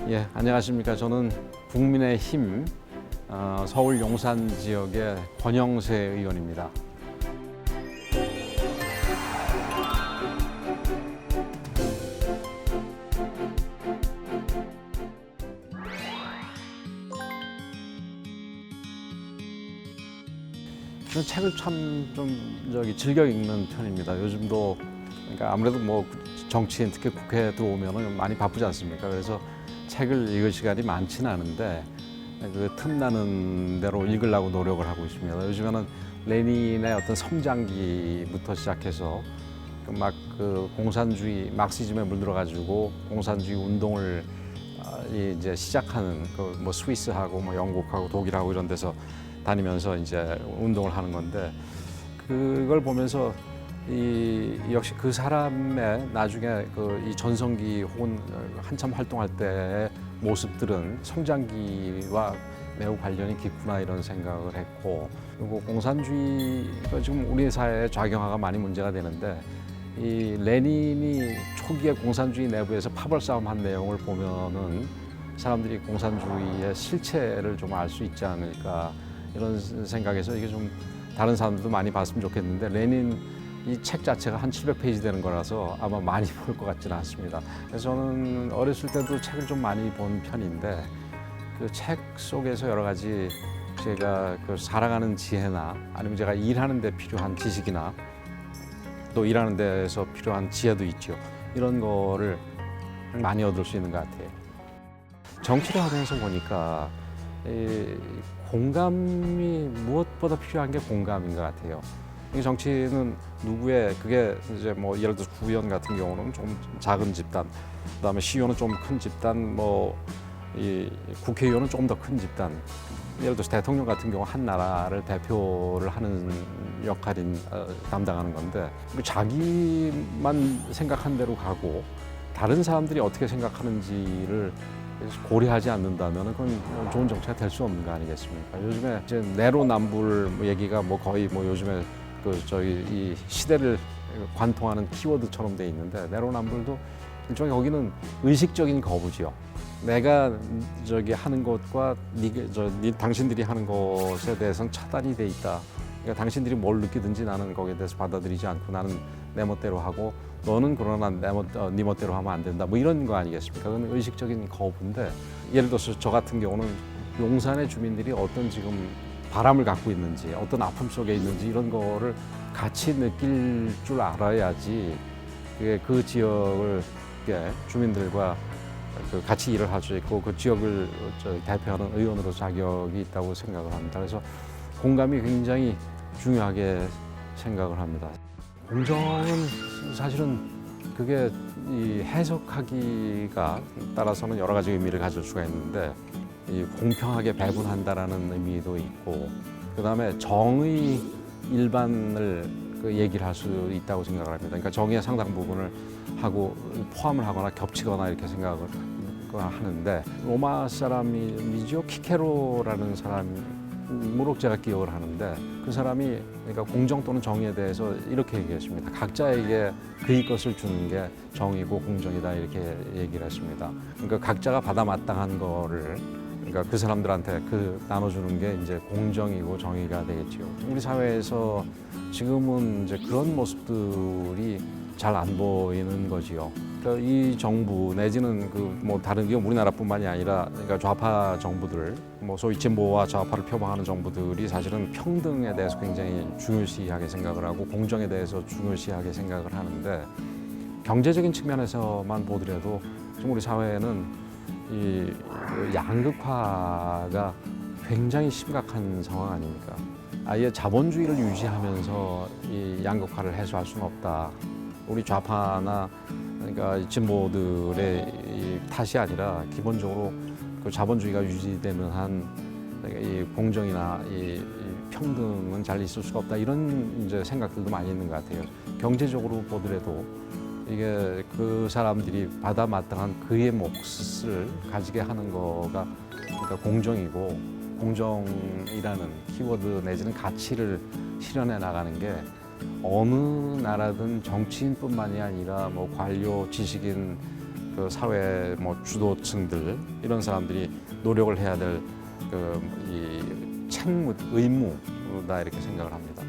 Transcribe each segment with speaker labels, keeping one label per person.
Speaker 1: 예, 안녕하십니까. 저는 국민의힘 서울 용산 지역의 권영세 의원입니다. 저는 책을 참 좀 즐겨 읽는 편입니다. 요즘도 그러니까 아무래도 뭐 정치인 특히 국회에 들어오면은 많이 바쁘지 않습니까? 그래서 책을 읽을 시간이 많지는 않은데 그 틈나는 대로 읽으려고 노력을 하고 있습니다. 요즘에는 레닌의 어떤 성장기부터 시작해서 막 그 공산주의 막시즘에 물들어가지고 공산주의 운동을 이제 시작하는 그 뭐 스위스하고 뭐 영국하고 독일하고 이런 데서 다니면서 이제 운동을 하는 건데 그걸 보면서 역시 그 사람의 나중에 그 이 전성기 혹은 한참 활동할 때의 모습들은 성장기와 매우 관련이 깊구나 이런 생각을 했고, 그리고 공산주의가 지금 우리 사회에 좌경화가 많이 문제가 되는데 이 레닌이 초기에 공산주의 내부에서 파벌 싸움한 내용을 보면은 사람들이 공산주의의 실체를 좀 알 수 있지 않을까 이런 생각에서 이게 좀 다른 사람들도 많이 봤으면 좋겠는데, 레닌 이 책 자체가 한 700페이지 되는 거라서 아마 많이 볼 것 같지는 않습니다. 그래서 저는 어렸을 때도 책을 좀 많이 본 편인데 그 책 속에서 여러 가지 제가 그 살아가는 지혜나 아니면 제가 일하는 데 필요한 지식이나 또 일하는 데서 필요한 지혜도 있죠. 이런 거를 많이 얻을 수 있는 것 같아요. 정치를 하면서 보니까 이 공감이 무엇보다 필요한 게 공감인 것 같아요. 이 정치는 누구의 그게 이제 뭐 예를 들어 구의원 같은 경우는 좀 작은 집단, 그다음에 시의원은 좀 큰 집단, 뭐 이 국회의원은 조금 더 큰 집단. 예를 들어서 대통령 같은 경우 한 나라를 대표를 하는 역할인 담당하는 건데 자기만 생각한 대로 가고 다른 사람들이 어떻게 생각하는지를 고려하지 않는다면 그건 좋은 정치가 될 수 없는 거 아니겠습니까? 요즘에 이제 내로남불 얘기가 뭐 거의 뭐 요즘에 그 저기 이 시대를 관통하는 키워드처럼 돼 있는데, 내로남불도 일종의 거기는 의식적인 거부지요. 내가 저기 하는 것과 당신들이 하는 것에 대해서는 차단이 돼 있다. 그러니까 당신들이 뭘 느끼든지 나는 거기에 대해서 받아들이지 않고 나는 내 멋대로 하고 너는 그러나 네 멋대로 하면 안 된다. 뭐 이런 거 아니겠습니까? 그건 의식적인 거부인데, 예를 들어서 저 같은 경우는 용산의 주민들이 어떤 지금 바람을 갖고 있는지 어떤 아픔 속에 있는지 이런 거를 같이 느낄 줄 알아야지 그 지역을 주민들과 같이 일을 할 수 있고 그 지역을 대표하는 의원으로 자격이 있다고 생각을 합니다. 그래서 공감이 굉장히 중요하게 생각을 합니다. 공정은 사실은 그게 이 해석하기가 따라서는 여러 가지 의미를 가질 수가 있는데, 이 공평하게 배분한다라는 의미도 있고, 그 다음에 정의 일반을 그 얘기를 할 수 있다고 생각을 합니다. 그러니까 정의의 상당 부분을 하고 포함을 하거나 겹치거나 이렇게 생각을 하는데, 로마 사람이죠. 키케로라는 사람으로 제가 기억을 하는데, 그 사람이 그러니까 공정 또는 정의에 대해서 이렇게 얘기했습니다. 각자에게 그의 것을 주는 게 정의고 공정이다 이렇게 얘기를 했습니다. 그러니까 각자가 받아 마땅한 거를 그러니까 그 사람들한테 나눠주는 게 이제 공정이고 정의가 되겠지요. 우리 사회에서 지금은 이제 그런 모습들이 잘 안 보이는 거지요. 그러니까 이 정부 내지는 그 뭐 다른 게 우리나라뿐만이 아니라 그러니까 좌파 정부들, 뭐 소위 진보와 좌파를 표방하는 정부들이 사실은 평등에 대해서 굉장히 중요시하게 생각을 하고 공정에 대해서 중요시하게 생각을 하는데, 경제적인 측면에서만 보더라도 지금 우리 사회에는 이 양극화가 굉장히 심각한 상황 아닙니까? 아예 자본주의를 유지하면서 이 양극화를 해소할 수는 없다. 우리 좌파나 그러니까 진보들의 이 탓이 아니라 기본적으로 그 자본주의가 유지되는 한 이 공정이나 이 평등은 잘 있을 수가 없다. 이런 이제 생각들도 많이 있는 것 같아요. 경제적으로 보더라도 이게 그 사람들이 받아 마땅한 그의 몫을 가지게 하는 거가 그러니까 공정이고, 공정이라는 키워드 내지는 가치를 실현해 나가는 게 어느 나라든 정치인뿐만이 아니라 뭐 관료, 지식인, 그 사회 뭐 주도층들 이런 사람들이 노력을 해야 될 이 책무, 의무다 이렇게 생각을 합니다.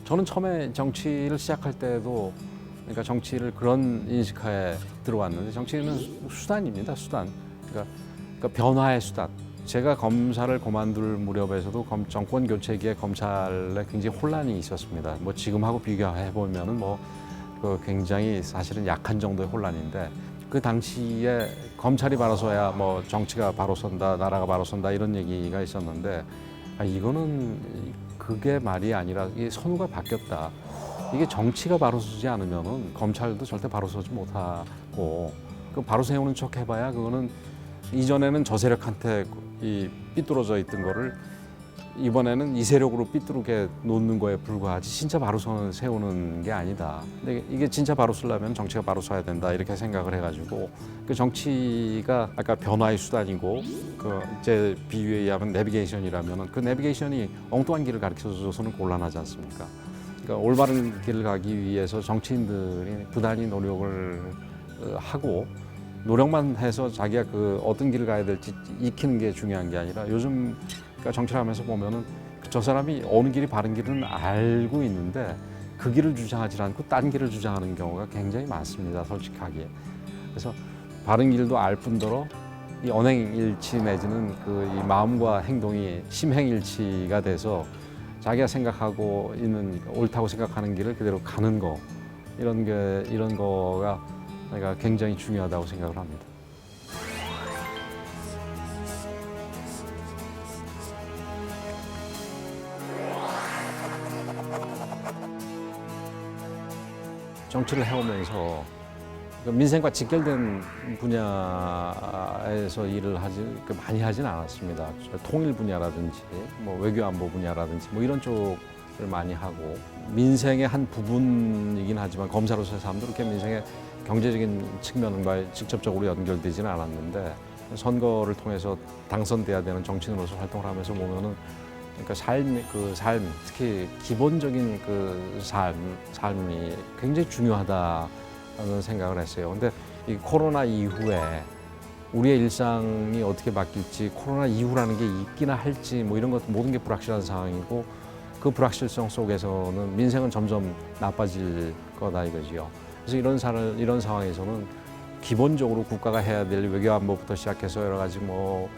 Speaker 1: 저는 처음에 정치를 시작할 때도 그러니까 정치를 그런 인식하에 들어왔는데 정치는 수단입니다. 수단. 그러니까 변화의 수단. 제가 검사를 그만둘 무렵에서도 정권 교체기에 검찰에 굉장히 혼란이 있었습니다. 뭐 지금하고 비교해 보면은 그 굉장히 사실은 약한 정도의 혼란인데 그 당시에 검찰이 바로 서야 뭐 정치가 바로 선다, 나라가 바로 선다 이런 얘기가 있었는데 이거는 그게 말이 아니라 이 선우가 바뀌었다. 이게 정치가 바로 서지 않으면은 검찰도 절대 바로 서지 못하고 그 바로 세우는 척 해봐야 그거는 이전에는 저 세력한테 이 삐뚤어져 있던 거를 이번에는 이 세력으로 삐뚤게 놓는 거에 불과하지 진짜 바로 세우는 게 아니다. 근데 이게 진짜 바로 서려면 정치가 바로 서야 된다 이렇게 생각을 해가지고 그 정치가 아까 변화의 수단이고 그 제 비유에 의하면 내비게이션이라면은 그 내비게이션이 엉뚱한 길을 가르쳐줘서는 곤란하지 않습니까? 그러니까 올바른 길을 가기 위해서 정치인들이 부단히 노력을 하고 노력만 해서 자기가 그 어떤 길을 가야 될지 익히는 게 중요한 게 아니라 요즘 그러니까 정치를 하면서 보면은 저 사람이 어느 길이 바른 길은 알고 있는데 그 길을 주장하지 않고 딴 길을 주장하는 경우가 굉장히 많습니다. 솔직하게. 그래서 바른 길도 알 뿐더러 이 언행일치 내지는 그 이 마음과 행동이 심행일치가 돼서 자기가 생각하고 있는 옳다고 생각하는 길을 그대로 가는 거 이런 거가 내가 굉장히 중요하다고 생각을 합니다. 정치를 해오면서 민생과 직결된 분야에서 일을 많이 하진 않았습니다. 통일 분야라든지 뭐 외교 안보 분야라든지 뭐 이런 쪽을 많이 하고 민생의 한 부분이긴 하지만 검사로서의 삶도 그렇게 민생의 경제적인 측면과 직접적으로 연결되지는 않았는데 선거를 통해서 당선돼야 되는 정치인으로서 활동을 하면서 보면은 그러니까 삶, 특히 기본적인 삶이 굉장히 중요하다는 생각을 했어요. 근데 이 코로나 이후에 우리의 일상이 어떻게 바뀔지, 코로나 이후라는 게 있기나 할지, 뭐 이런 것도 모든 게 불확실한 상황이고, 그 불확실성 속에서는 민생은 점점 나빠질 거다 이거지요. 그래서 이런 상황에서는 기본적으로 국가가 해야 될 외교 안보부터 시작해서 여러 가지 뭐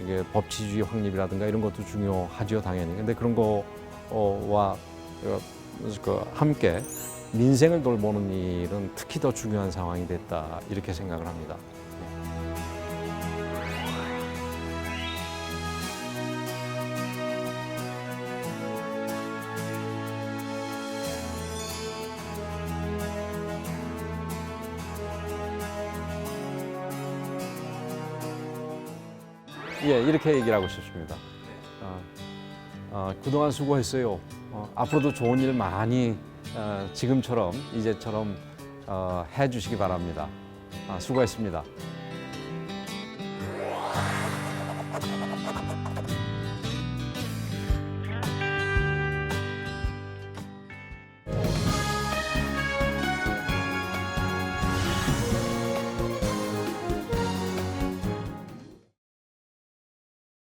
Speaker 1: 이게 법치주의 확립이라든가 이런 것도 중요하죠, 당연히. 근데 그런 거와 함께 민생을 돌보는 일은 특히 더 중요한 상황이 됐다 이렇게 생각을 합니다. 예, 이렇게 얘기를 하고 싶습니다. 그동안 수고했어요. 앞으로도 좋은 일 많이 지금처럼 이제처럼 해주시기 바랍니다. 수고했습니다.